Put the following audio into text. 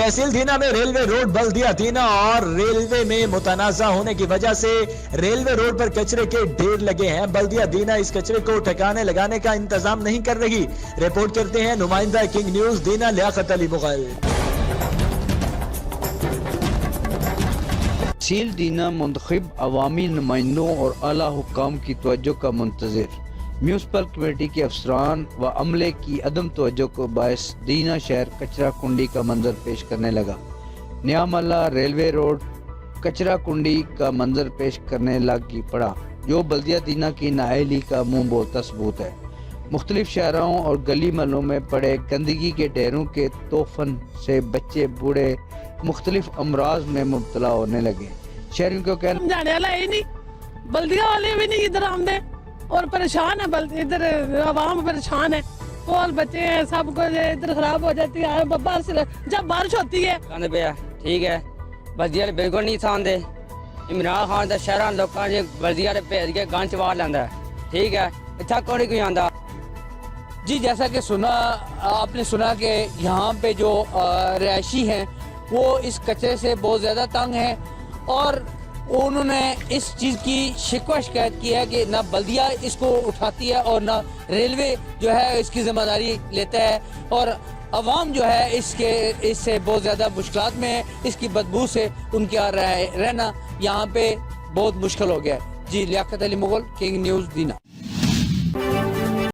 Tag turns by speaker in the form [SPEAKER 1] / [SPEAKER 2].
[SPEAKER 1] तहसील दीना में railway road बल्दिया दीना और railway में मुतनाज़ा होने की वजह से रेलवे रोड पर कचरे के ढेर लगे हैं। बल्दिया दीना इस कचरे को ठिकाने लगाने का इंतजाम नहीं कर रही। रिपोर्ट करते हैं नुमाइंदा किंग न्यूज़ दीना लियाकत अली मुगल।
[SPEAKER 2] तहसील दीना मुंतखब अवामी नुमाइंदों और आला हुक्काम की तवज्जो का मुंतज़िर। म्यूनसिपल कमेटी के अफसरान व अमले की अदम तवज्जो को बायस दीना शहर कचरा कुंडी का मंजर पेश करने लगा। नया महल्ला रेलवे रोड कचरा कुंडी का मंजर पेश करने लगी पड़ा, जो बल्दिया दीना की नाअहली का मुंह बोलता सबूत है। मुख्तलिफ शहरों और गली महलों में पड़े गंदगी के ढेरों के तोफन से बच्चे बूढ़े मुख्तलिफ अमराज में मुब्तला होने लगे। शहरियों को कहना
[SPEAKER 3] जाने वाला ही नहीं, बल्दिया वाले भी नहीं इधर आमदे और परेशान है। इधर आवाम परेशान है, और बच्चे हैं, सब कुछ इधर खराब हो जाती है। जब बारिश होती है
[SPEAKER 4] ठीक है, बल्दिया बिल्कुल नहीं आंदे। इमरान खान का शहर लोगों ने बल्दिया भेज के गंद चवा लेंदा, ठीक है, इतना कौन कोई आंदा।
[SPEAKER 2] जी, जैसा कि आपने सुना कि यहाँ पे जो रहायशी हैं वो इस कचरे से बहुत ज़्यादा तंग हैं और उन्होंने इस चीज़ की शिकवा शिकायत की है कि ना बल्दिया इसको उठाती है और ना रेलवे जो है इसकी जिम्मेदारी लेता है, और अवाम जो है इससे बहुत ज़्यादा मुश्किलात में है। इसकी बदबू से उनके रहना यहाँ पे बहुत मुश्किल हो गया है। जी, लियाकत अली मुगल, किंग न्यूज़ दीना।